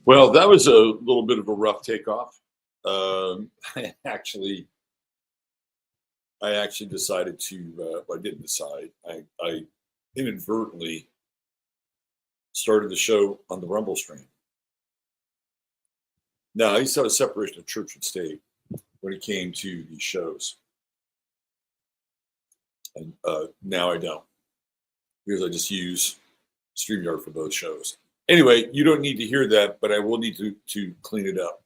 Well, that was a little bit of a rough takeoff. I actually decided to. I didn't decide. I inadvertently started the show on the Rumble stream. Now, I used to have a separation of church and state when it came to these shows, and now I don't, because I just use StreamYard for both shows. Anyway, you don't need to hear that, but I will need to clean it up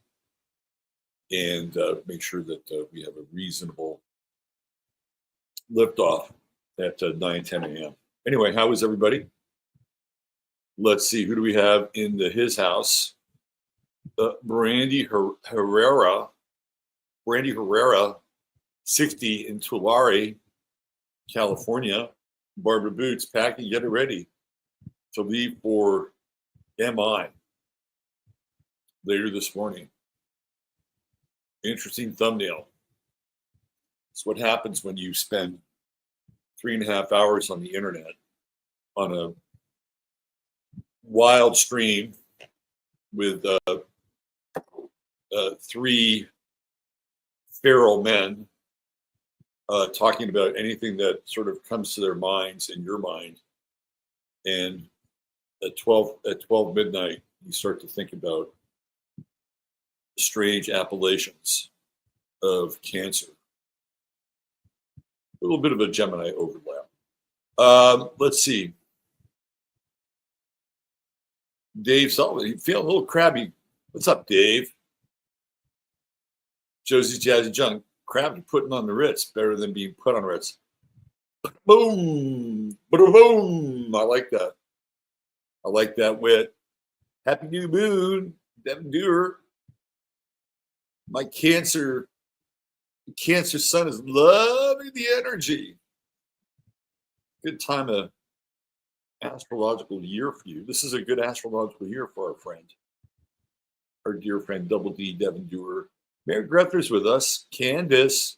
and make sure that we have a reasonable liftoff at 9, 10 a.m. Anyway, how is everybody? Let's see, who do we have in his house? Brandy Herrera, 60 in Tulare, California. Barbara Boots, packing, get it ready to leave for MI later this morning. Interesting thumbnail. It's what happens when you spend 3.5 hours on the internet on a wild stream with 3 feral men talking about anything that sort of comes to their minds in your mind. And at 12 midnight, you start to think about strange appellations of cancer. A little bit of a Gemini overlap. Let's see. Dave Sullivan, you feel a little crabby. What's up, Dave? Josie's Jazzy Junk, crabby putting on the Ritz better than being put on Ritz. Boom, boom. I like that. I like that wit. Happy new moon, Devin Dewar. My Cancer sun is loving the energy. Good time of astrological year for you. This is a good astrological year for our dear friend Double D, Devin Dewar. Mary Grethner's with us. Candace.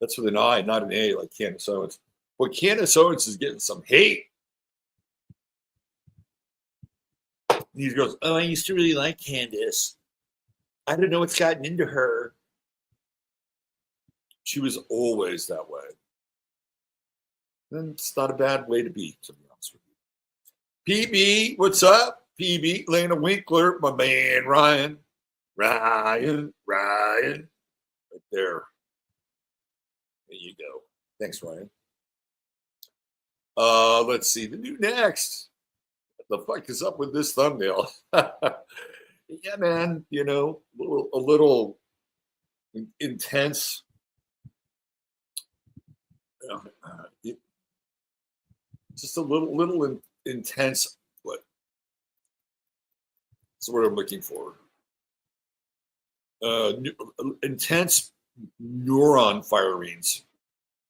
That's with an I, not an A, like Candace Owens. Well, Candace Owens is getting some hate. He goes, "Oh, I used to really like Candace. I don't know what's gotten into her." She was always that way. And it's not a bad way to be honest with you. PB, what's up? PB, Lena Winkler, my man, Ryan. Right there. There you go. Thanks, Ryan. Let's see. The new next. What the fuck is up with this thumbnail? Yeah, man. You know, a little intense. Just a little intense. What? That's what I'm looking for. Intense neuron firings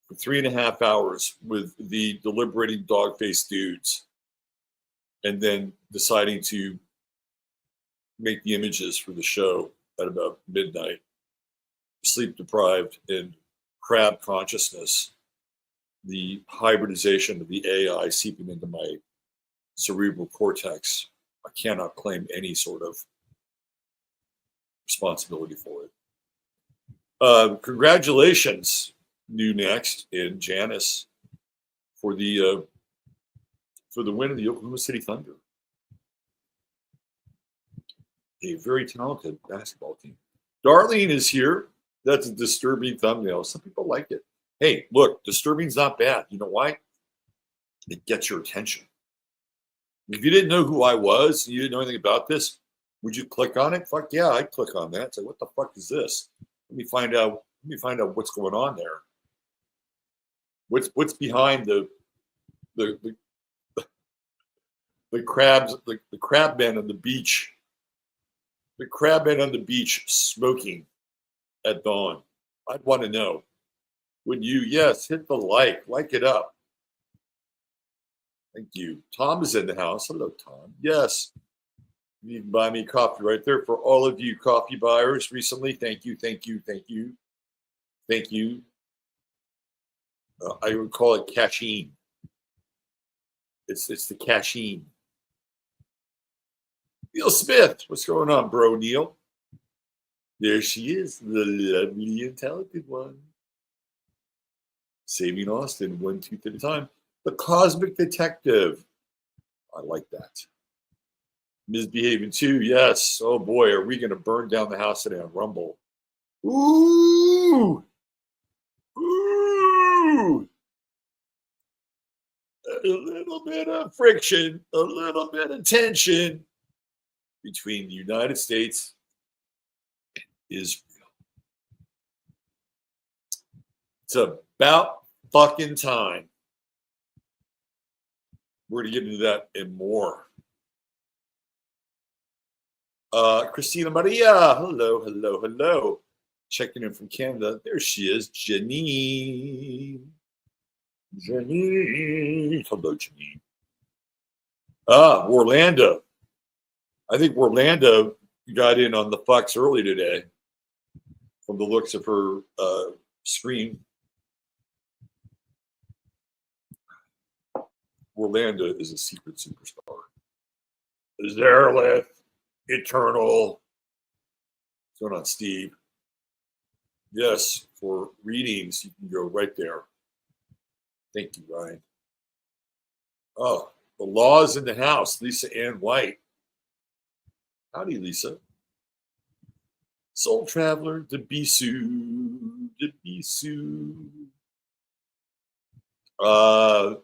for 3.5 hours with the deliberating dog-faced dudes, and then deciding to make the images for the show at about midnight, sleep deprived and crab consciousness, the hybridization of the AI seeping into my cerebral cortex. I cannot claim any sort of responsibility for it. Congratulations, new next in Janice, for the win of the Oklahoma City Thunder. A very talented basketball team. Darlene is here. That's a disturbing thumbnail. Some people like it. Hey, look, disturbing's not bad. You know why? It gets your attention. If you didn't know who I was, you didn't know anything about this, would you click on it? Fuck yeah, I'd click on that. Say, what the fuck is this? Let me find out what's going on there. What's behind the crabs, the crab men on the beach. The crab men on the beach smoking at dawn. I'd want to know. Would you? Yes, hit the like it up. Thank you. Tom is in the house. Hello, Tom. Yes. You can buy me coffee right there for all of you coffee buyers recently. Thank you. I would call it caffeine. It's the caffeine. Neil Smith, what's going on, bro, Neil? There she is, the lovely and talented one. Saving Austin, one tooth at a time. The Cosmic Detective. I like that. Misbehaving too, yes. Oh boy, are we going to burn down the house today on Rumble? Ooh! Ooh! A little bit of friction, a little bit of tension between the United States and Israel. It's about fucking time. We're going to get into that and more. Christina Maria, hello, hello, hello. Checking in from Canada. There she is, Janine. Janine. Hello, Janine. Orlando. I think Orlando got in on the Fox early today from the looks of her screen. Orlando is a secret superstar. Zerlith, Eternal. What's going on, Steve? Yes, for readings, you can go right there. Thank you, Ryan. Oh, the law's in the house. Lisa Ann White. Howdy, Lisa. Soul Traveler, Debisu.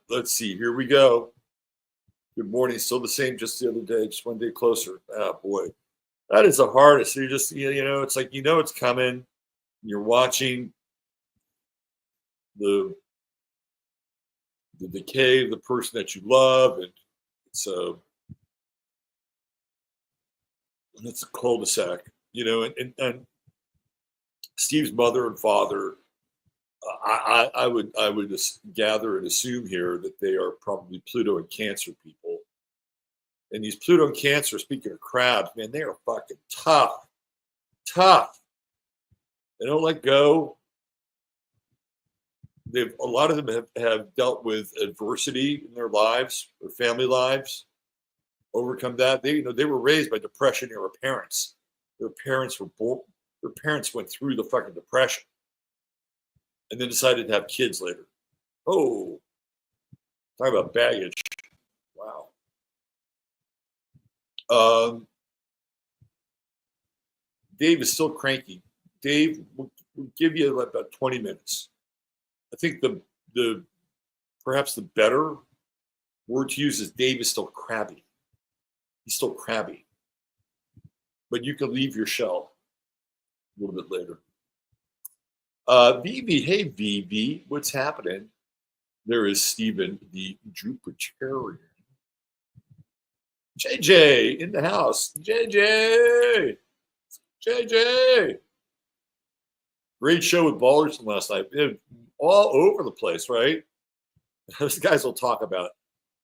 Let's see. Here we go. Good morning. Still the same, just the other day, just one day closer. Ah, boy. That is the hardest. You're just, it's like, it's coming. You're watching the decay of the person that you love, and it's a cul-de-sac, and Steve's mother and father. I would just gather and assume here that they are probably Pluto and Cancer people. And these Pluto and Cancer, speaking of crabs, man, they are fucking tough. They don't let go. A lot of them have dealt with adversity in their lives, their family lives, overcome that. They were raised by depression era parents. Their parents went through the fucking depression and then decided to have kids later. Oh, talk about baggage. Wow. Dave is still cranky. Dave, we'll give you about 20 minutes. I think the perhaps the better word to use is Dave is still crabby. He's still crabby. But you can leave your shell a little bit later. Vivi, hey Vivi, what's happening? There is Stephen, the Jupiterian. JJ in the house. JJ. Great show with Ballers last night. All over the place, right? Those guys will talk about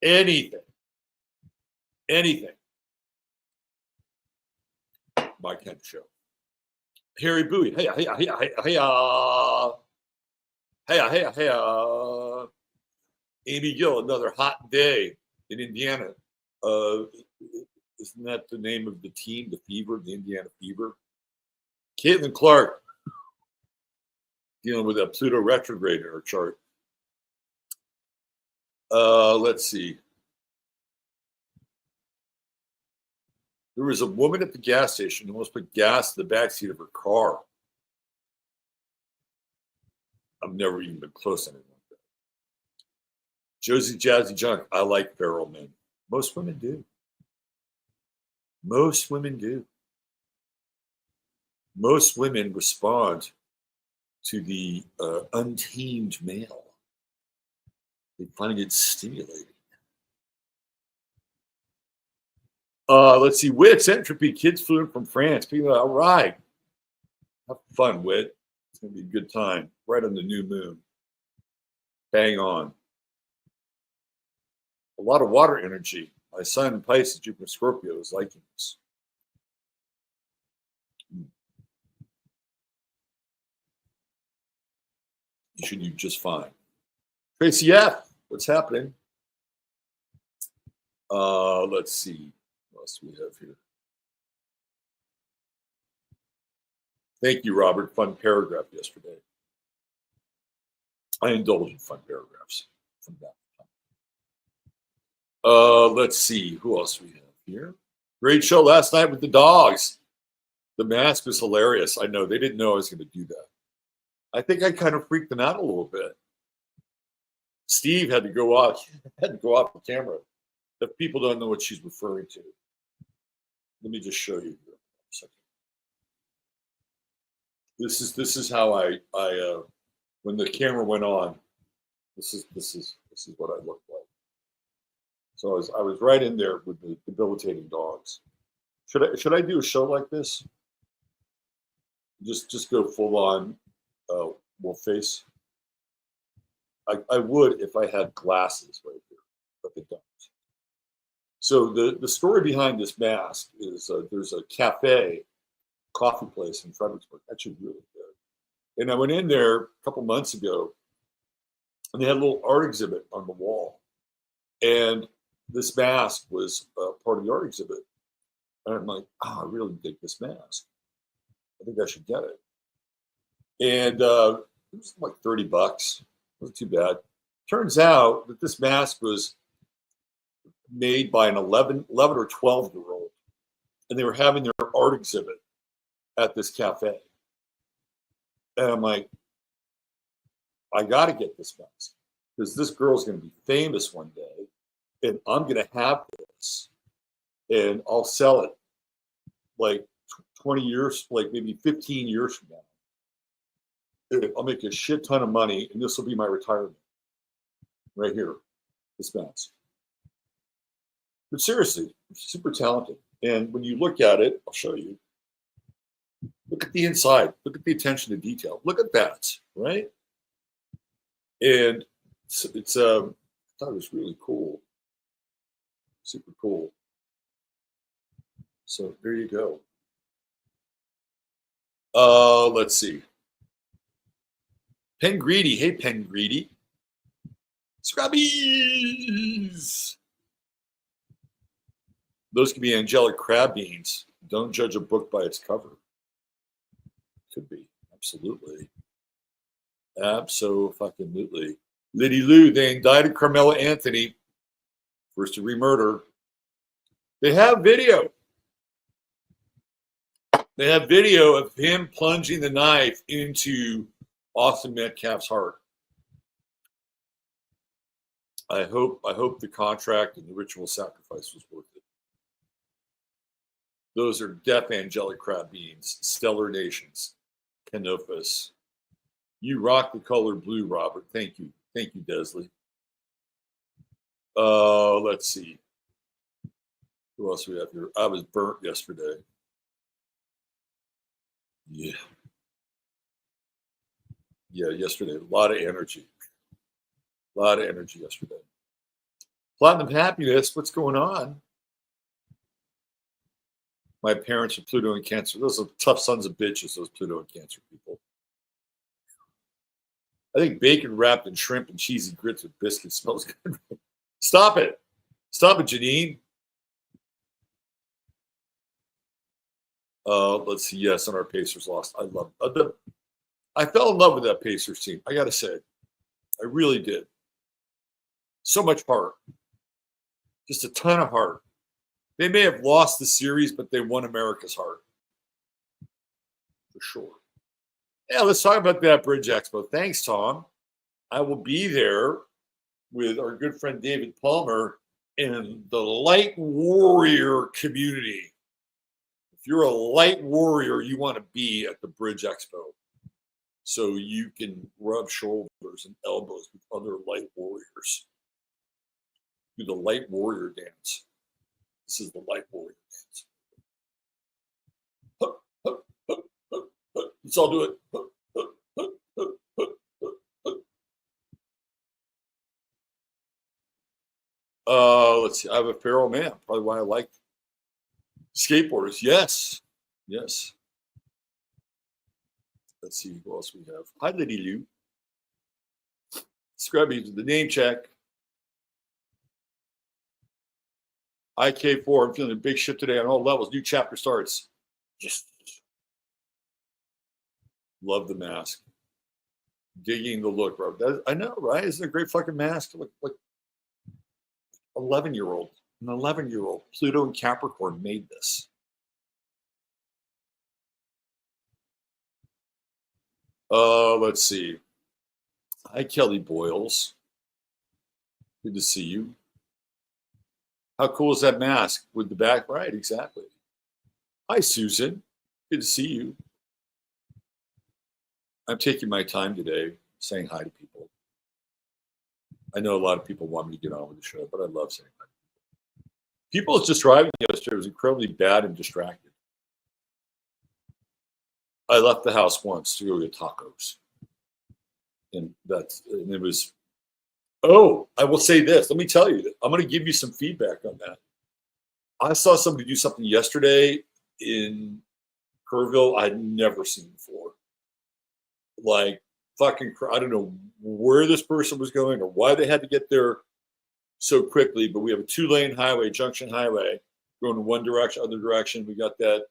anything. My kind of show. Harry Bowie. Hey. Amy Gill, another hot day in Indiana. Isn't that the name of the team, the Fever, the Indiana Fever? Caitlin Clark, dealing with that Pluto retrograde in her chart. Let's see. There was a woman at the gas station who almost put gas in the backseat of her car. I've never even been close to anything like that. Josie Jazzy Junk, I like feral men. Most women do. Most women respond to the untamed male. They find it stimulating. Let's see. Wits, Entropy, kids flew in from France. People, all right. Have fun, Wit. It's going to be a good time. Right on the new moon. Bang on. A lot of water energy. My sun in Pisces, Jupiter, Scorpio is liking this. You should do just fine. Tracy F, what's happening? Let's see. What else do we have here? Thank you, Robert. Fun paragraph yesterday. I indulge in fun paragraphs from that. Let's see. Who else we have here? Great show last night with the dogs. The mask was hilarious. I know they didn't know I was going to do that. I think I kind of freaked them out a little bit. Steve had to go off the camera. If people don't know what she's referring to, let me just show you here. This is how I when the camera went on. This is what I looked like. So I was right in there with the debilitating dogs. Should I do a show like this? Just go full on wolf face. I would if I had glasses right here, but I don't. So the story behind this mask is there's a coffee place in Fredericksburg. Actually, really good. And I went in there a couple months ago, and they had a little art exhibit on the wall, and this mask was part of the art exhibit. And I'm like, I really dig this mask. I think I should get it. And it was like $30. Wasn't too bad. Turns out that this mask was made by an 11 or 12-year-old, and they were having their art exhibit at this cafe. And I'm like, I got to get this mask because this girl's going to be famous one day, and I'm going to have this, and I'll sell it like 20 years, like maybe 15 years from now. I'll make a shit ton of money, and this will be my retirement right here, this mask. But seriously, super talented. And when you look at it, I'll show you. Look at the inside. Look at the attention to detail. Look at that, right? And it's I thought it was really cool. Super cool. So there you go. Let's see. Pen Greedy. Hey, Pen Greedy. Scrubbies. Those could be angelic crab beans. Don't judge a book by its cover. Could be. Absolutely. Absolutely. Liddy Lou, they indicted Carmela Anthony, first degree murder. They have video. They have video of him plunging the knife into Austin Metcalf's heart. I hope the contract and the ritual sacrifice was worth it. Those are deaf angelic crab beans, stellar nations, Canofus. You rock the color blue, Robert. Thank you. Thank you, Desley. Let's see. Who else we have here? I was burnt yesterday. Yeah, yesterday. A lot of energy yesterday. Platinum happiness. What's going on? My parents are Pluto and Cancer. Those are tough sons of bitches, those Pluto and Cancer people. I think bacon wrapped in shrimp and cheesy grits with biscuits smells good. Stop it. Stop it, Janine. Let's see. Yes, and our Pacers lost. I love I fell in love with that Pacers team. I got to say, I really did. So much heart. Just a ton of heart. They may have lost the series, but they won America's heart. For sure. Yeah, let's talk about that Bridge Expo. Thanks, Tom. I will be there with our good friend David Palmer in the light warrior community. If you're a light warrior, you want to be at the Bridge Expo so you can rub shoulders and elbows with other light warriors. Do the light warrior dance. This is the light warrior dance. Let's all do it. Let's see. I have a feral man. Probably why I like skateboarders. Yes. Yes. Let's see who else we have. Hi, Liddy Lou. Scrubby, the name check. IK4. I'm feeling a big shift today on all levels. New chapter starts. Yes. Love the mask. Digging the look, bro. I know, right? Isn't it a great fucking mask? Look, like 11-year-old, an 11-year-old. Pluto and Capricorn made this. Let's see. Hi, Kelly Boyles. Good to see you. How cool is that mask with the back? Right, exactly. Hi, Susan. Good to see you. I'm taking my time today saying hi to people. I know a lot of people want me to get on with the show, but I love saying hi. People was just driving yesterday. It was incredibly bad and distracted. I left the house once to go get tacos. And it was, oh, I will say this. Let me tell you that I'm going to give you some feedback on that. I saw somebody do something yesterday in Kerrville I'd never seen before. Like, fucking, I don't know where this person was going or why they had to get there so quickly, but we have a 2-lane highway, junction highway, going in one direction, other direction. We got that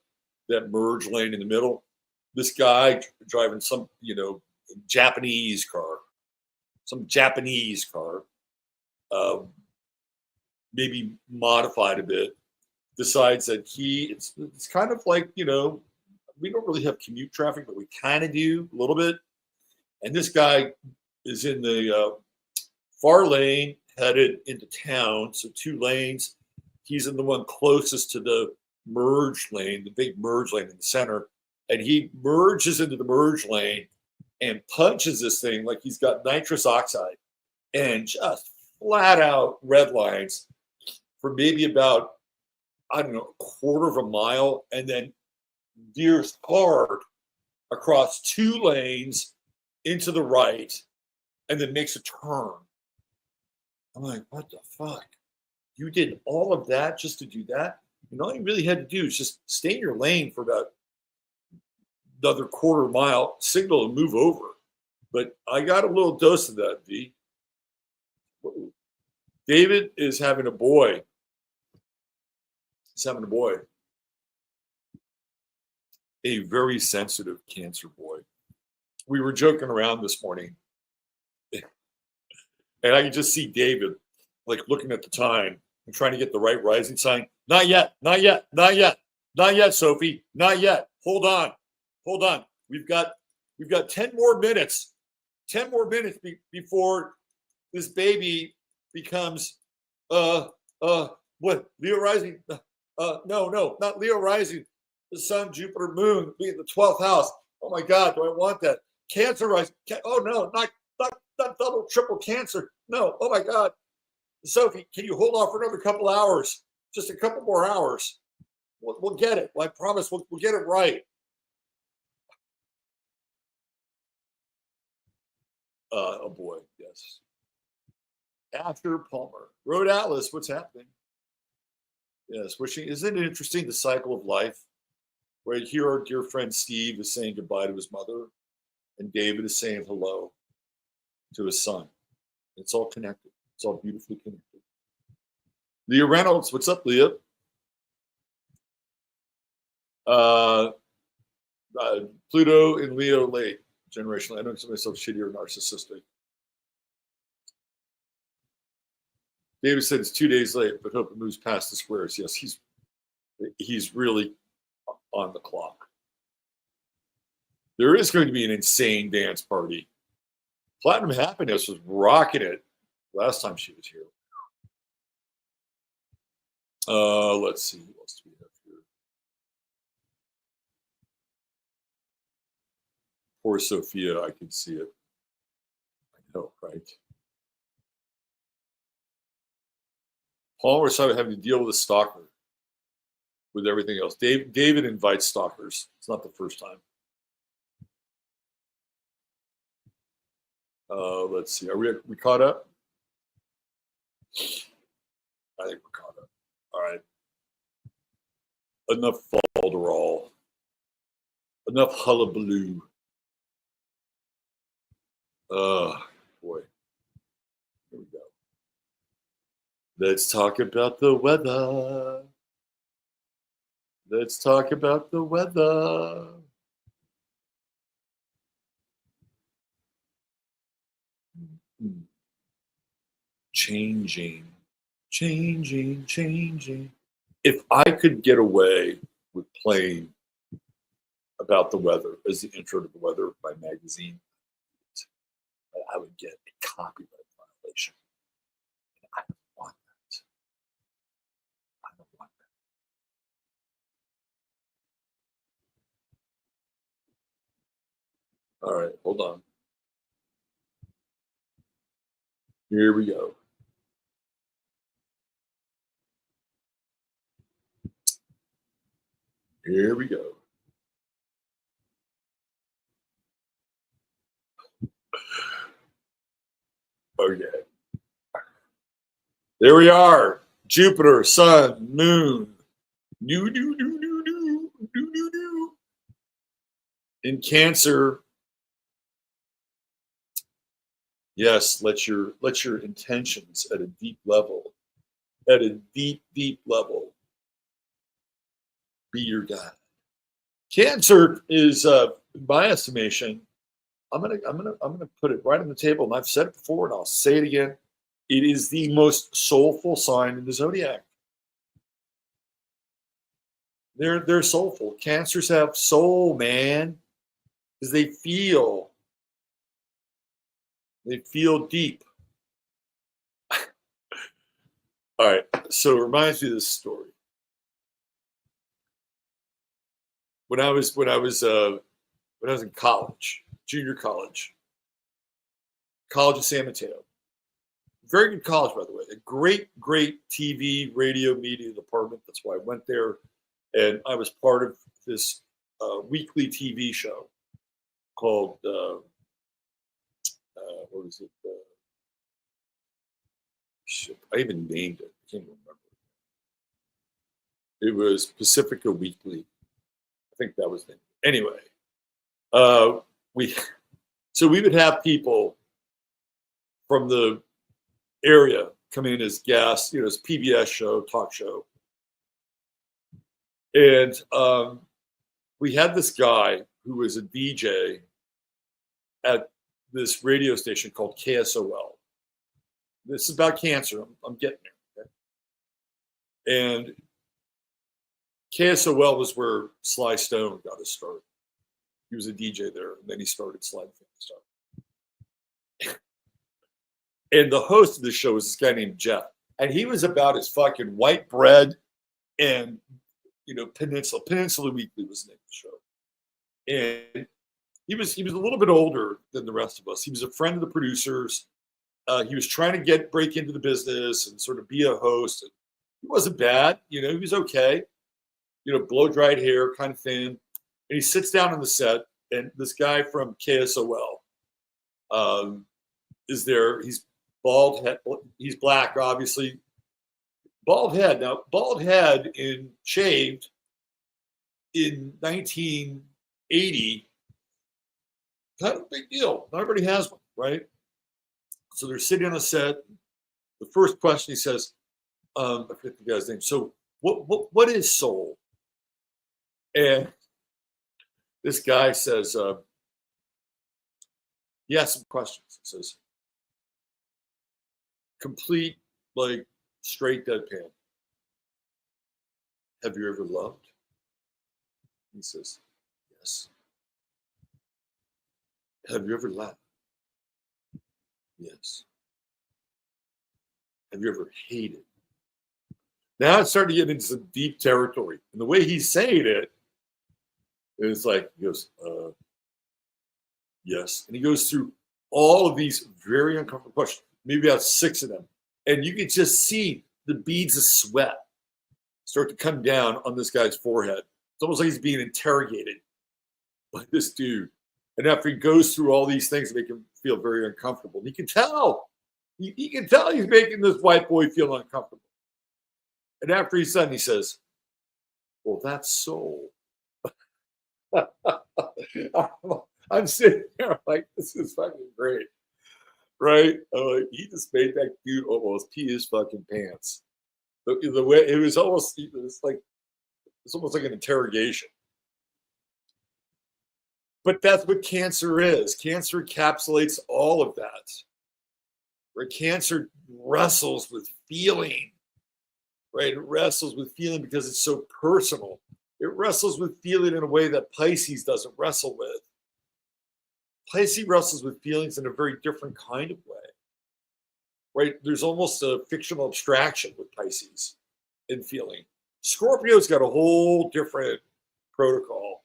merge lane in the middle. This guy driving some, Japanese car, maybe modified a bit, decides that it's kind of like, we don't really have commute traffic, but we kind of do a little bit. And this guy is in the far lane headed into town. So 2 lanes. He's in the one closest to the merge lane, the big merge lane in the center. And he merges into the merge lane and punches this thing like he's got nitrous oxide and just flat out red lines for maybe about, I don't know, a quarter of a mile, and then veers hard across 2 lanes into the right and then makes a turn. I'm like, what the fuck? You did all of that just to do that? And all you really had to do is just stay in your lane for about another quarter mile, signal and move over. But I got a little dose of that, V. David is having a boy. He's having a boy. A very sensitive cancer boy. We were joking around this morning. And I could just see David like looking at the time and trying to get the right rising sign. Not yet, not yet, not yet, not yet, Sophie. Not yet. Hold on. Hold on. We've got 10 more minutes. 10 more minutes before this baby becomes what? Leo rising. No, not Leo rising. The sun, Jupiter, moon, be in the 12th house. Oh my God, do I want that? Cancer rising. Oh no, not double, triple cancer. No, oh my God. Sophie, can you hold off for another couple hours? Just a couple more hours. We'll get it. I promise we'll get it right. Oh boy, yes. After Palmer. Road Atlas, what's happening? Yes, wishing, isn't it interesting, the cycle of life? Right here, our dear friend Steve is saying goodbye to his mother, and David is saying hello to his son. It's all connected. It's all beautifully connected. Leah Reynolds, what's up, Leah? Pluto and Leo late, generational. I don't consider myself shitty or narcissistic. David said it's 2 days late, but hope it moves past the squares. Yes, he's really on the clock. There is going to be an insane dance party. Platinum Happiness was rocking it last time she was here. Let's see. What else do we have here? Poor Sophia, I can see it. I know, right? Paul was having to deal with a stalker with everything else. David invites stalkers. It's not the first time. Let's see. Are we caught up? I think we're caught up. All right. Enough falderall. Enough hullabaloo. Boy. Here we go. Let's talk about the weather. Let's talk about the weather. Changing. If I could get away with playing about the weather as the intro to the weather by magazine, I would get a copyright violation. I don't want that. I don't want that. All right, hold on. Here we go. Here we go. Okay. There we are. Jupiter, Sun, Moon. New. In Cancer, yes, let your intentions at a deep level, deep level, be your guide. Cancer is, in my estimation, I'm gonna put it right on the table, and I've said it before, and I'll say it again. It is the most soulful sign in the zodiac. They're soulful. Cancers have soul, man, because they feel deep. All right, so it reminds me of this story. When I was in college, junior college of San Mateo. Very good college, by the way. A great TV, radio, media department. That's why I went there. And I was part of this weekly TV show called, what was it? Shit, I even named it. I can't remember. It was Pacifica Weekly. I think that was it. Anyway, we would have people from the area come in as guests, as PBS show, talk show. And we had this guy who was a DJ at this radio station called KSOL. This is about cancer. I'm getting there. Okay? And KSOL was where Sly Stone got his start. He was a DJ there, and then he started Sly Stone. And the host of the show was this guy named Jeff. And he was about as fucking white bread and, Peninsula Weekly was the name of the show. And he was a little bit older than the rest of us. He was a friend of the producers. He was trying to break into the business and sort of be a host. And he wasn't bad. He was okay. Blow-dried hair, kind of thin. And he sits down on the set, and this guy from KSOL is there. He's bald head. He's black, obviously. Bald head. Now, bald head shaved in 1980, kind of a big deal. Not everybody has one, right? So they're sitting on a set. The first question he says, I forget the guy's name. So what is soul? And this guy says, he asks some questions. He says, complete, straight deadpan. Have you ever loved? He says, yes. Have you ever laughed? Yes. Have you ever hated? Now it's starting to get into some deep territory. And the way he's saying it, it's like, he goes, yes. And he goes through all of these very uncomfortable questions, maybe about 6 of them. And you can just see the beads of sweat start to come down on this guy's forehead. It's almost like he's being interrogated by this dude. And after he goes through all these things, make him feel very uncomfortable. And he can tell. He can tell he's making this white boy feel uncomfortable. And after he's done, he says, well, that's soul. I'm sitting there like, this is fucking great. Right? He just made that dude almost pee his fucking pants. The way it was almost like an interrogation. But that's what cancer is. Cancer encapsulates all of that. where Cancer wrestles with feeling, right? It wrestles with feeling because it's so personal. It wrestles with feeling in a way that Pisces doesn't wrestle with. Pisces wrestles with feelings in a very different kind of way, right? There's almost a fictional abstraction with Pisces in feeling. Scorpio's got a whole different protocol,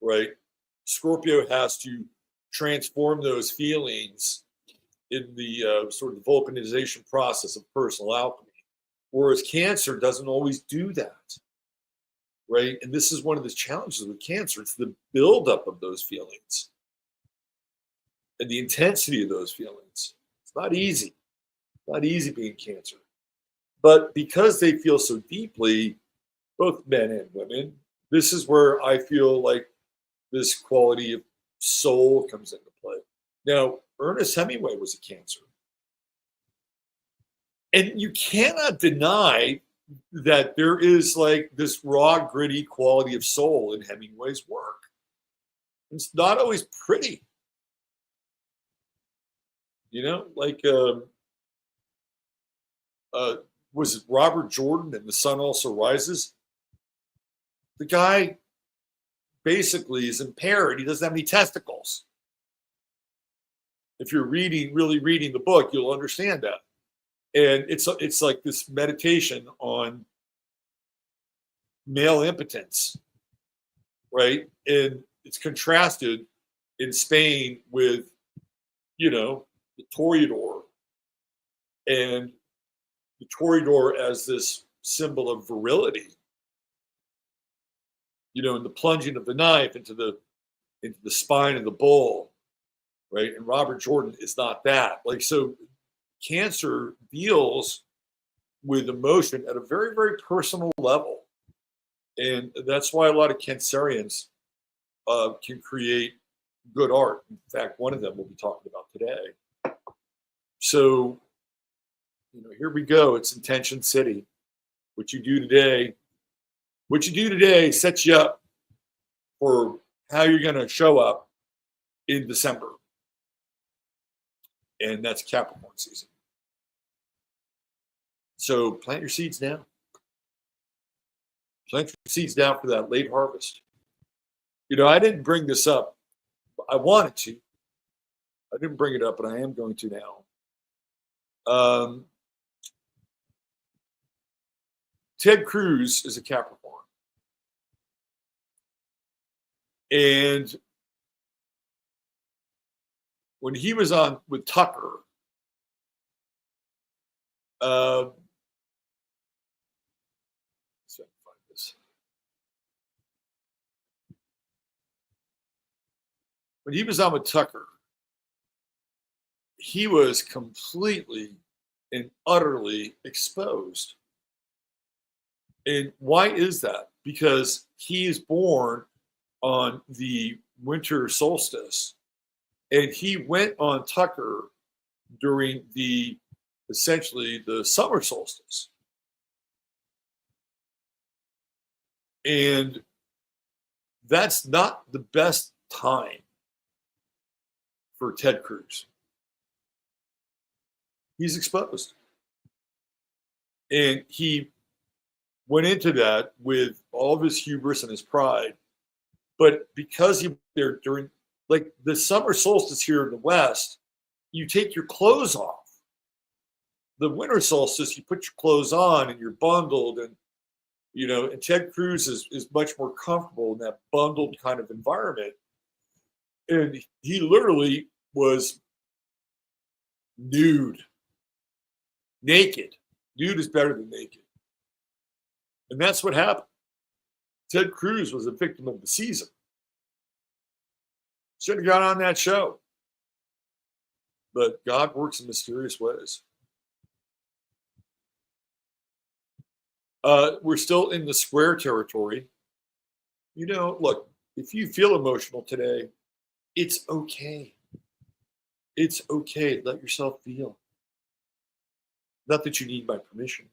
right? Scorpio has to transform those feelings in the sort of vulcanization process of personal alchemy, whereas Cancer doesn't always do that, right? And this is one of the challenges with Cancer. It's the buildup of those feelings and the intensity of those feelings. It's not easy. Not easy being Cancer. But because they feel so deeply, both men and women, this is where I feel like this quality of soul comes into play. Now, Ernest Hemingway was a Cancer. And you cannot deny that there is like this raw, gritty quality of soul in Hemingway's work. It's not always pretty. You know, like was it Robert Jordan in The Sun Also Rises? The guy basically is impaired. He doesn't have any testicles. If you're really reading the book, you'll understand that. And it's like this meditation on male impotence, right? And it's contrasted in Spain with, you know, the Toreador, and the Toreador as this symbol of virility, you know, and the plunging of the knife into the spine of the bull, right? And Robert Jordan is not that. Like, so Cancer deals with emotion at a very, very personal level. And that's why a lot of Cancerians can create good art. In fact, one of them we'll be talking about today. So, you know, here we go. It's Intention City. What you do today sets you up for how you're going to show up in December. And that's Capricorn season. So plant your seeds now. Plant your seeds now for that late harvest. You know, I didn't bring this up. I wanted to. I didn't bring it up, but I am going to now. Ted Cruz is a Capricorn. And when he was on with Tucker, when he was on with Tucker, he was completely and utterly exposed. And why is that? Because he is born on the winter solstice, and he went on Tucker during essentially the summer solstice. And that's not the best time for Ted Cruz. He's exposed. And he went into that with all of his hubris and his pride. But because they're during, like, the summer solstice here in the West, you take your clothes off. The winter solstice, you put your clothes on and you're bundled, and, you know, and Ted Cruz is much more comfortable in that bundled kind of environment. And he literally was nude. Naked. Nude is better than naked. And that's what happened. Ted Cruz was a victim of the season. Should have got on that show. But God works in mysterious ways. We're still in the square territory. You know, look, if you feel emotional today, it's okay. It's okay. Let yourself feel. Not that you need my permission.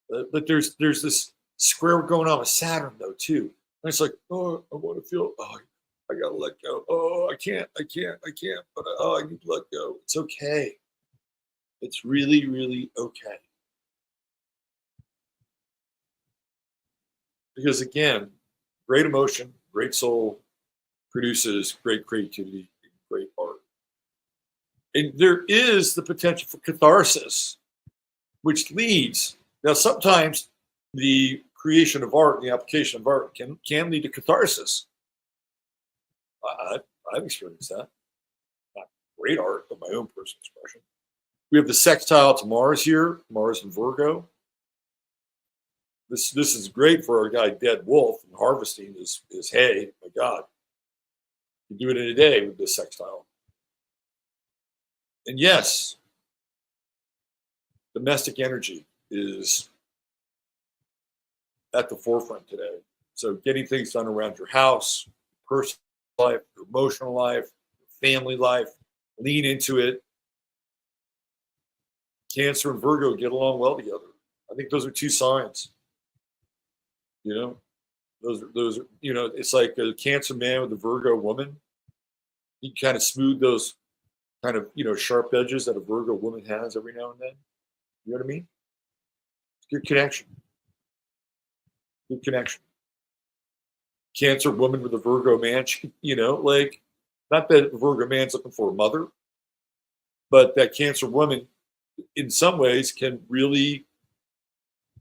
But there's this square going on with Saturn, though, too. And it's like, oh, I want to feel, oh, I got to let go. Oh, I can't. But I need to let go. It's okay. It's really, really okay. Because again, great emotion, great soul produces great creativity, great art. And there is the potential for catharsis, which leads, now sometimes the creation of art, the application of art can lead to catharsis. I've experienced that. Not great art, but my own personal expression. We have the sextile to Mars here, Mars and Virgo. This is great for our guy Dead Wolf and harvesting his hay. My God, you do it in a day with this sextile. And yes, domestic energy is at the forefront today. So getting things done around your house, personal life, your emotional life, your family life, lean into it. Cancer and Virgo get along well together. I think those are two signs. You know, those are, you know, it's like a Cancer man with a Virgo woman. You kind of smooth those kind of, you know, sharp edges that a Virgo woman has every now and then. You know what I mean? Good connection. Good connection. Cancer woman with a Virgo man, you know, like, not that Virgo man's looking for a mother, but that Cancer woman, in some ways, can really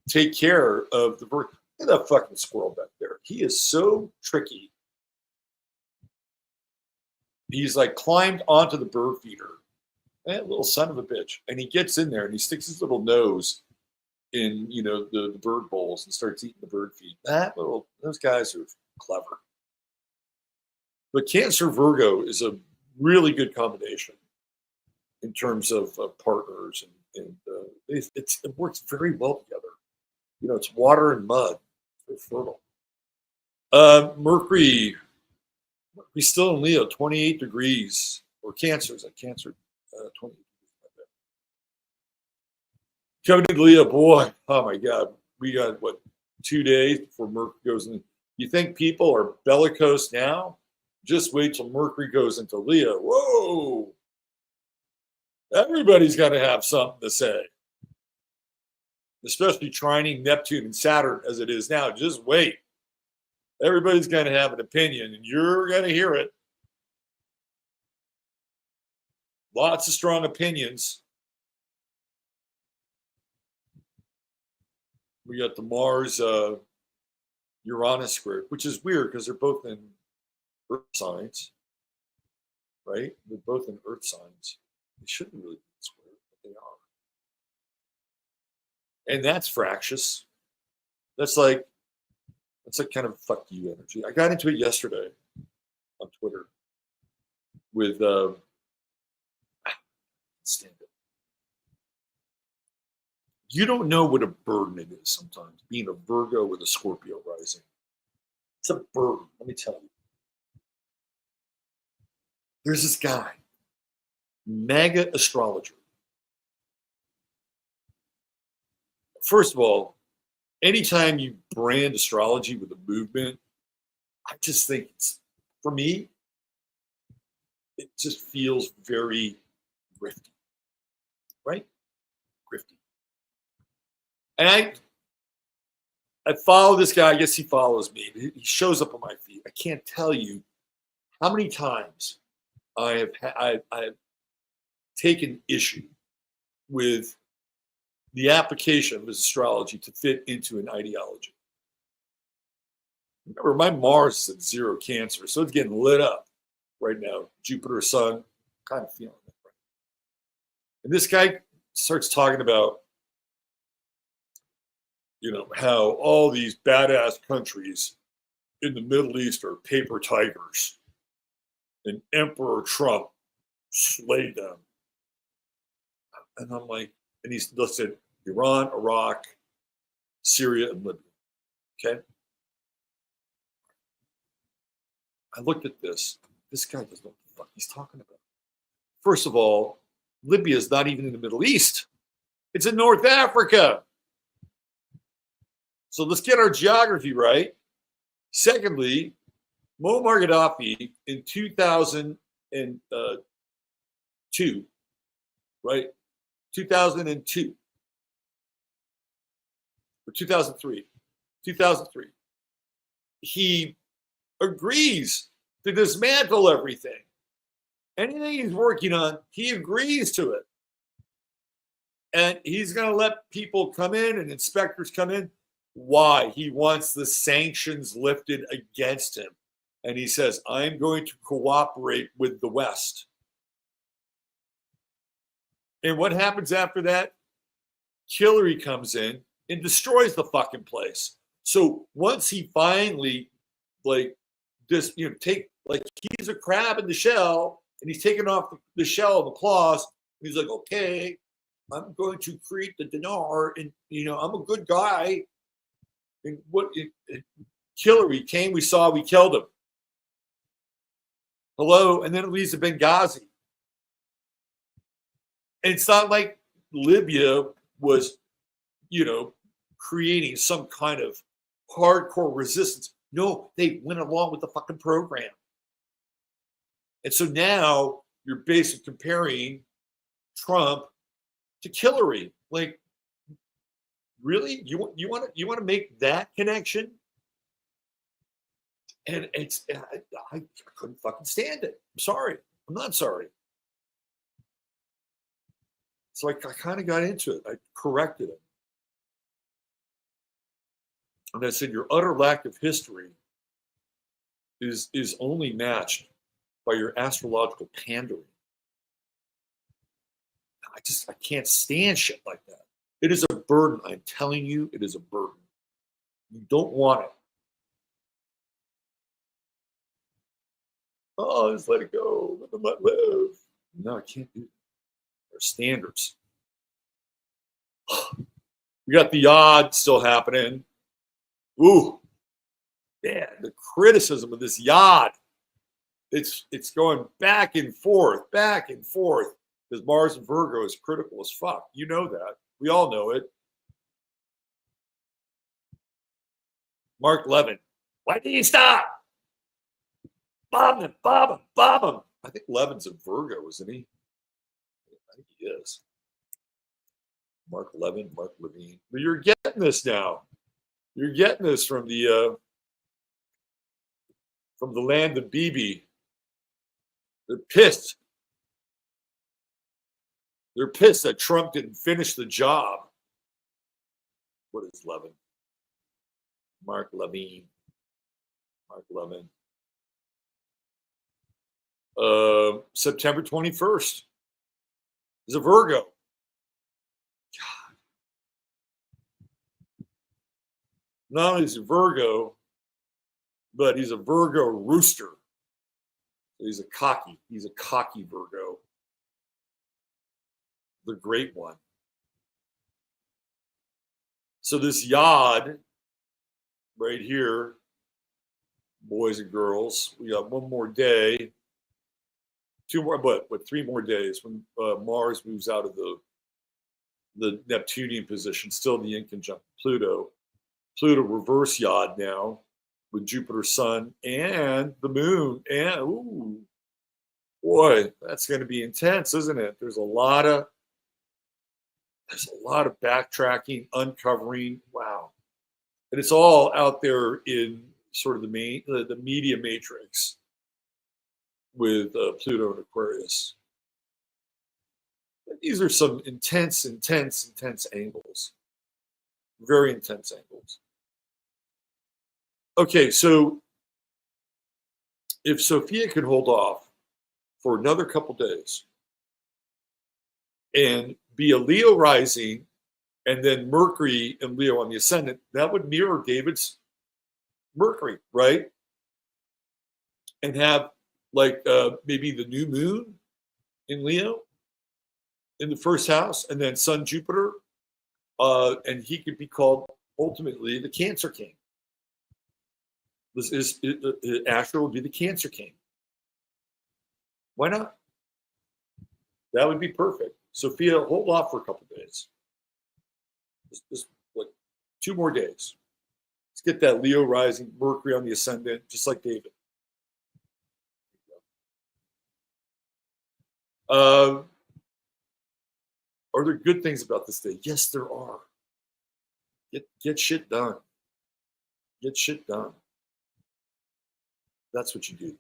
take care of the Virgo. Look at that fucking squirrel back there. He is so tricky. He's like climbed onto the bird feeder. That little son of a bitch. And he gets in there and he sticks his little nose in, you know, the bird bowls and starts eating the bird feed. Those guys are clever. But Cancer Virgo is a really good combination in terms of partners, and it works very well together. You know, it's water and mud. It's very fertile. Mercury's still in Leo, 28 degrees, or Cancer, is that Cancer? 20. Coming to Leo, boy, oh my God, we got what, 2 days before Mercury goes in. You think people are bellicose now? Just wait till Mercury goes into Leo. Whoa! Everybody's got to have something to say, especially trining Neptune and Saturn as it is now. Just wait. Everybody's going to have an opinion, and you're going to hear it. Lots of strong opinions. We got the Mars Uranus square, which is weird because they're both in Earth signs, right? They're both in Earth signs. They shouldn't really be square, but they are. And that's fractious. That's like kind of fuck you energy. I got into it yesterday on Twitter with stand it. You don't know what a burden it is sometimes, being a Virgo with a Scorpio rising. It's a burden, let me tell you. There's this guy, mega astrologer. First of all, anytime you brand astrology with a movement, I just think for me, it just feels very grifty, right? Grifty. And I follow this guy. I guess he follows me. He shows up on my feed. I can't tell you how many times I've taken issue with the application of his astrology to fit into an ideology. Remember, my Mars is at 0 Cancer, so it's getting lit up right now. Jupiter, Sun, kind of feeling it. Right? And this guy starts talking about, you know, how all these badass countries in the Middle East are paper tigers, and Emperor Trump slayed them. And I'm like, and he's listed Iran, Iraq, Syria, and Libya. Okay. I looked at this. This guy doesn't know what the fuck he's talking about. First of all, Libya is not even in the Middle East. It's in North Africa. So let's get our geography right. Secondly, Muammar Gaddafi in 2002, right? 2002 or 2003. He agrees to dismantle everything. Anything he's working on, he agrees to it. And he's going to let people come in and inspectors come in. Why? He wants the sanctions lifted against him. And he says, I'm going to cooperate with the West. And what happens after that? Hillary comes in and destroys the fucking place. So once he finally, he's a crab in the shell, and he's taking off the shell and the claws. And he's like, okay, I'm going to create the dinar, and I'm a good guy. And Hillary came, we saw, we killed him. Hello, and then it leads to Benghazi. And it's not like Libya was, creating some kind of hardcore resistance. No, they went along with the fucking program. And so now you're basically comparing Trump to Hillary. Like, really? You want to make that connection? And I couldn't fucking stand it. I'm sorry. I'm not sorry. So I kind of got into it. I corrected it. And I said, your utter lack of history is only matched by your astrological pandering. I can't stand shit like that. It is a burden. I'm telling you, it is a burden. You don't want it. Oh, just let it go. Let them live. No, I can't do that. There are standards. We got the yod still happening. Ooh, man, the criticism of this yod. It's going back and forth, because Mars and Virgo is critical as fuck. You know that. We all know it. Mark Levin. Why did you stop? Bomb him. I think Levin's a Virgo, isn't he? I think he is. Mark Levine. But you're getting this now. You're getting this from the land of Bibi. They're pissed. They're pissed that Trump didn't finish the job. What is Levin? Mark Levine. September 21st is a Virgo. God. Not only is he a Virgo, but he's a Virgo rooster. He's a cocky Virgo. The great one. So this yod right here, boys and girls, we got one more day. Two more, but 3 more days when Mars moves out of the Neptunian position, still in the inconjunct Pluto. Pluto reverse yod now with Jupiter, Sun, and the Moon. And ooh, boy, that's going to be intense, isn't it? There's a lot of backtracking, uncovering. Wow, and it's all out there in sort of the media matrix with Pluto and Aquarius. These are some intense angles. Very intense angles. Okay, so if Sophia could hold off for another couple days and be a Leo rising and then Mercury and Leo on the ascendant, that would mirror David's Mercury, right? And have maybe the new moon in Leo in the first house, and then Sun, Jupiter, and he could be called ultimately the Cancer King. Astro would be the Cancer King. Why not? That would be perfect. Sophia, hold off for a couple of days. Just 2 more days. Let's get that Leo rising, Mercury on the ascendant, just like David. Are there good things about this day? Yes, there are. Get shit done. Get shit done. That's what you do.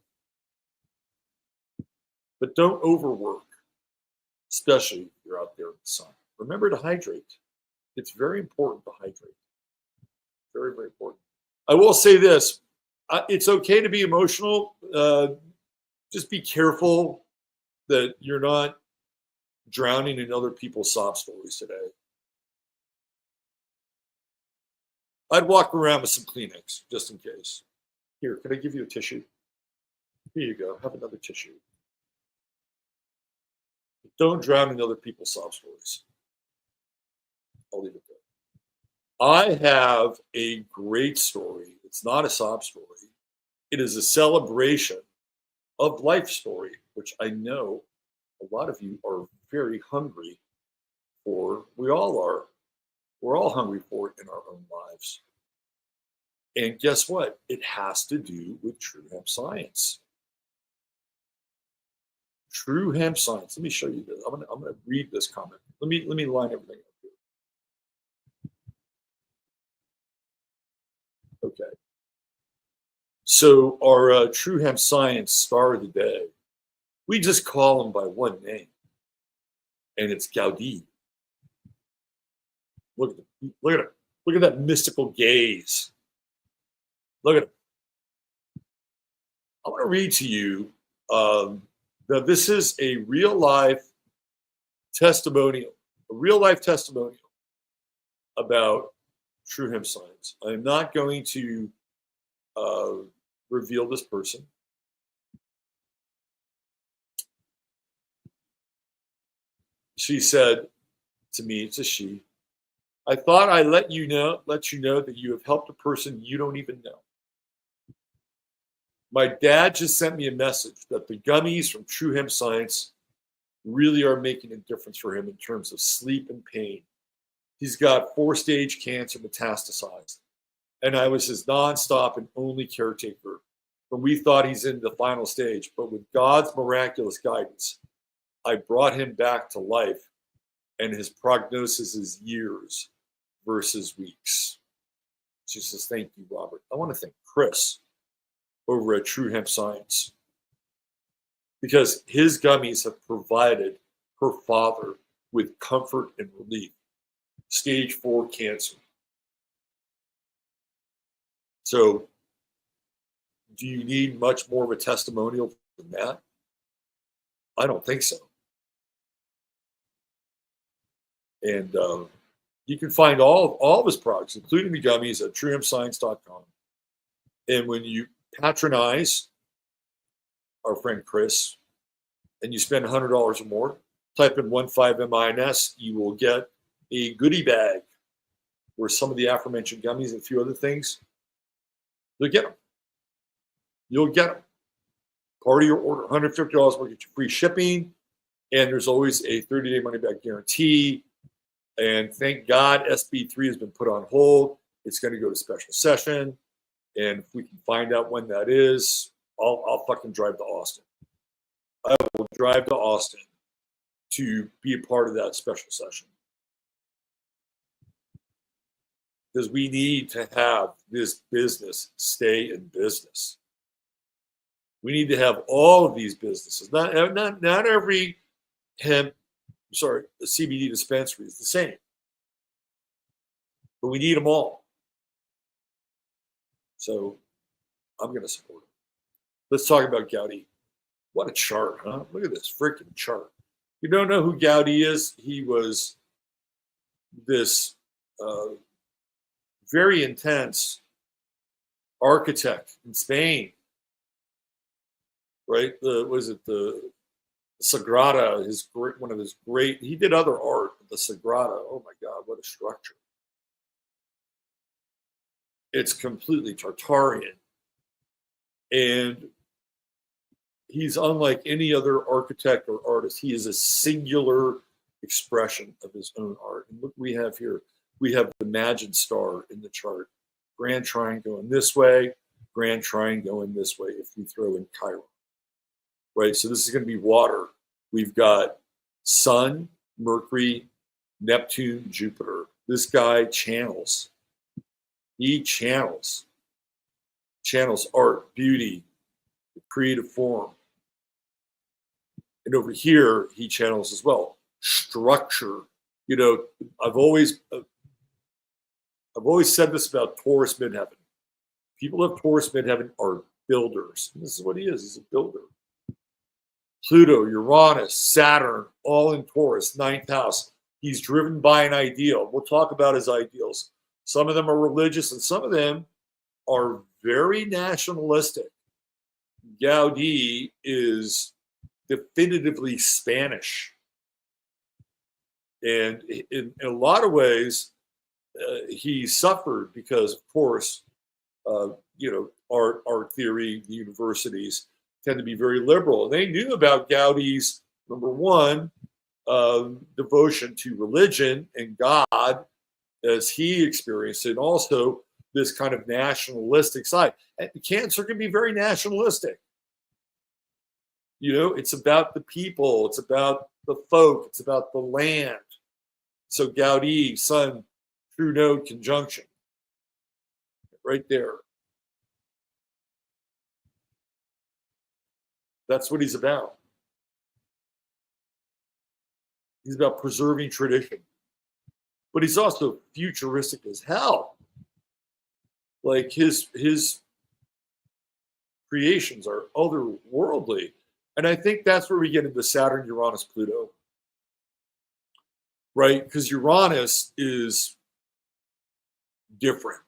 But don't overwork, especially if you're out there in the sun. Remember to hydrate. It's very important to hydrate. Very, very important. I will say this. It's okay to be emotional. Just be careful that you're not drowning in other people's sob stories today. I'd walk around with some Kleenex just in case. Here, can I give you a tissue? Here you go. Have another tissue. Don't drown in other people's sob stories. I'll leave it there. I have a great story. It's not a sob story. It is a celebration of life story, which I know a lot of you are very hungry for. We all are. We're all hungry for it in our own lives. And guess what? It has to do with True Hemp Science. True Hemp Science. Let me show you this. I'm gonna read this comment. Let me line everything up here. Okay. So our True Hemp Science star of the day, we just call him by one name, and it's Gaudi. Look at it. Look at that mystical gaze. Look at it. I want to read to you that this is a real life testimonial, about True Hemp Science. I'm not going to reveal this person. She said to me, it's a she, I thought I'd let you know that you have helped a person you don't even know. My dad just sent me a message that the gummies from True Hemp Science really are making a difference for him in terms of sleep and pain. He's got 4-stage cancer metastasized, and I was his nonstop and only caretaker. When we thought he's in the final stage, but with God's miraculous guidance, I brought him back to life, and his prognosis is years versus weeks. She says, thank you, Robert. I want to thank Chris over at True Hemp Science, because his gummies have provided her father with comfort and relief. Stage 4 cancer. So, do you need much more of a testimonial than that? I don't think so. And you can find all of his products, including the gummies, at truehempscience.com. And when you patronize our friend Chris and you spend $100 or more, type in 15MINS, you will get a goodie bag where some of the aforementioned gummies and a few other things, you'll get them. You'll get them. Part of your order, $150 will get you free shipping, and there's always a 30-day money-back guarantee. And thank God SB3 has been put on hold. It's going to go to special session. And if we can find out when that is, I'll fucking drive to Austin. I will drive to Austin to be a part of that special session. Because we need to have this business stay in business. We need to have all of these businesses. Not every CBD dispensary is the same. But we need them all. So I'm going to support it. Let's talk about Gaudi. What a chart, huh? Look at this freaking chart. You don't know who Gaudi is? He was this very intense architect in Spain, right? The Sagrada, one of his great, he did other art, the Sagrada. Oh my God, what a structure. It's completely Tartarian. And he's unlike any other architect or artist. He is a singular expression of his own art. And look what we have here. We have the Imagine star in the chart. Grand Trine going this way, Grand Trine going this way if we throw in Chiron. Right, so this is going to be water. We've got Sun, Mercury, Neptune, Jupiter. This guy channels. He channels art, beauty, creative form. And over here, he channels as well structure. I've always said this about Taurus midheaven. People of Taurus midheaven are builders. And this is what he is. He's a builder. Pluto, Uranus, Saturn, all in Taurus, ninth house. He's driven by an ideal. We'll talk about his ideals. Some of them are religious, and some of them are very nationalistic. Gaudi is definitively Spanish. And in a lot of ways, he suffered because, of course, art theory, the universities tend to be very liberal. And they knew about Gaudi's, number one, devotion to religion and God as he experienced it, and also this kind of nationalistic side. And Cancer can be very nationalistic. It's about the people, it's about the folk, it's about the land. So Gaudi, Sun, True Node conjunction, right there. That's what he's about. He's about preserving tradition. But he's also futuristic as hell. Like his creations are otherworldly. And I think that's where we get into Saturn, Uranus, Pluto. Right? Because Uranus is different.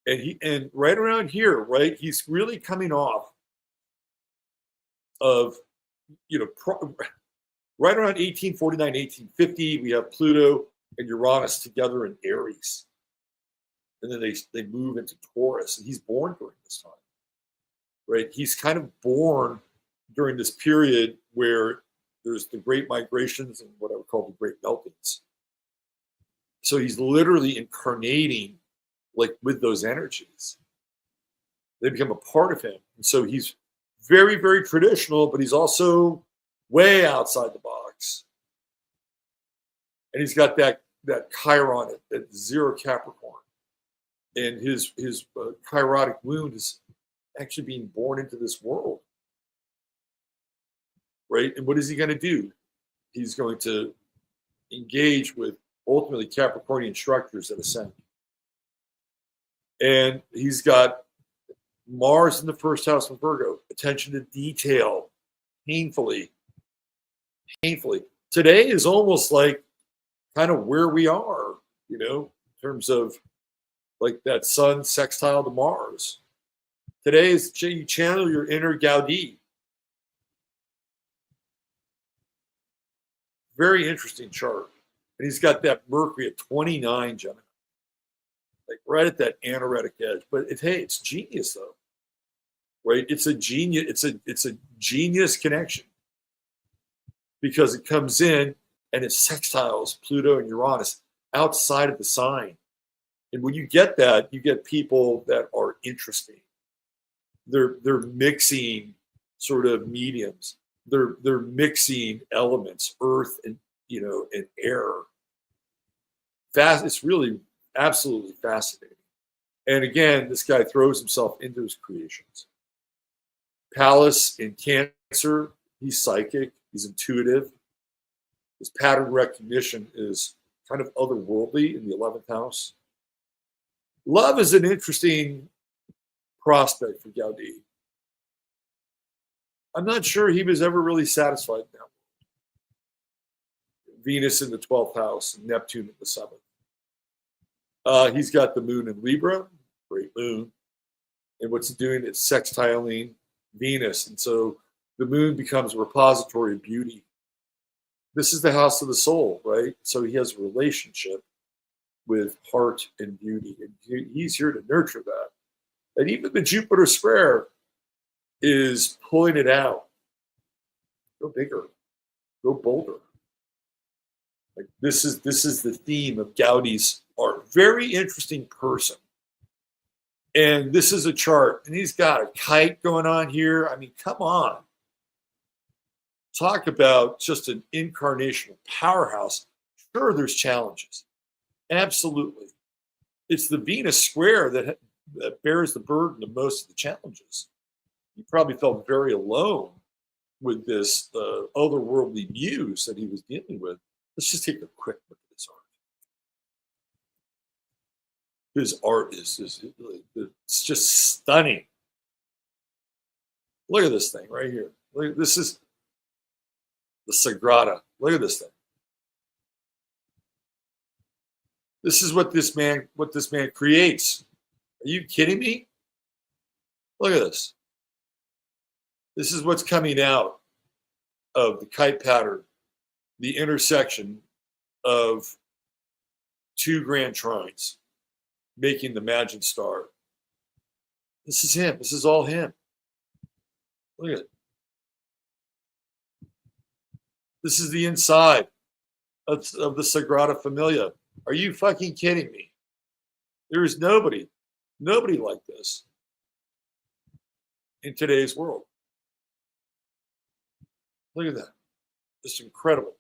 And right around here, right, he's really coming off of, right around 1849, 1850, we have Pluto and Uranus together in Aries. And then they move into Taurus, and he's born during this time, right? He's kind of born during this period where there's the great migrations and what I would call the great meltings. So he's literally incarnating like with those energies. They become a part of him. And so he's very, very traditional, but he's also way outside the box. And he's got that Chiron at 0 Capricorn. And his chirotic wound is actually being born into this world. Right? And what is he going to do? He's going to engage with ultimately Capricornian structures that ascend. And he's got Mars in the first house of Virgo, attention to detail, painfully. Today is almost like kind of where we are, in terms of like that sun sextile to Mars. Today is you channel your inner Gaudi. Very interesting chart. And he's got that Mercury at 29 Gemini. Like right at that anoretic edge. But it's genius though. Right? It's a genius, it's a genius connection. Because it comes in and it sextiles Pluto and Uranus outside of the sign. And when you get that, you get people that are interesting. They're mixing sort of mediums. They're mixing elements, earth and and air. It's really absolutely fascinating. And again, this guy throws himself into his creations. Pallas in Cancer, he's psychic, he's intuitive. His pattern recognition is kind of otherworldly in the 11th house. Love is an interesting prospect for Gaudi. I'm not sure he was ever really satisfied now. Venus in the 12th house, Neptune in the 7th. He's got the moon in Libra, great moon. And what's it doing? It's sextiling Venus. And so the moon becomes a repository of beauty. This is the house of the soul, right? So he has a relationship with heart and beauty. And he's here to nurture that. And even the Jupiter square is pulling it out. Go bigger, go bolder. Like this is the theme of Gaudi's art. Very interesting person. And this is a chart, and he's got a kite going on here. I mean, come on. Talk about just an incarnational powerhouse, Sure, there's challenges. Absolutely. It's the Venus square that bears the burden of most of the challenges. He probably felt very alone with this otherworldly muse that he was dealing with. Let's just take a quick look at his art. His art is it's just stunning. Look at this thing right here. Look, this is the Sagrada. Look at this thing. This is what this man creates. Are you kidding me? Look at this. This is what's coming out of the kite pattern, the intersection of two grand trines, making the Imagine Star. This is him. This is all him. Look at it. This is the inside of the Sagrada Familia. Are you fucking kidding me? There is nobody like this in today's world. Look at that. It's incredible.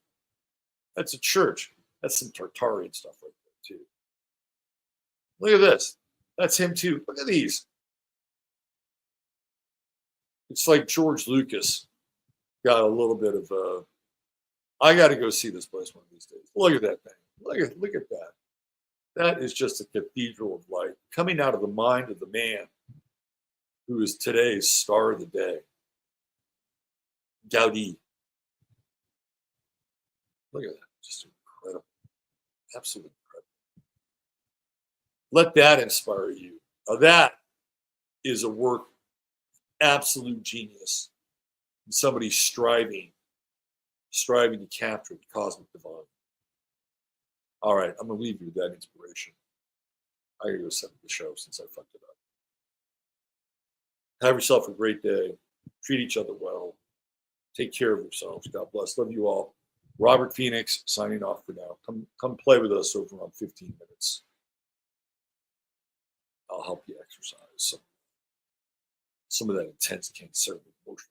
That's a church. That's some Tartarian stuff right there, too. Look at this. That's him, too. Look at these. It's like George Lucas got a little bit of I got to go see this place one of these days. Look at that thing. Look at that. That is just a cathedral of light coming out of the mind of the man who is today's star of the day. Gaudi. Look at that. Just incredible. Absolutely incredible. Let that inspire you. Now that is a work of absolute genius. And somebody striving to capture the cosmic divine. All right, I'm going to leave you with that inspiration. I got to go set up the show since I fucked it up. Have yourself a great day. Treat each other well. Take care of yourselves. God bless. Love you all. Robert Phoenix signing off for now. Come play with us over on 15 minutes. I'll help you exercise some of that intense cancer emotional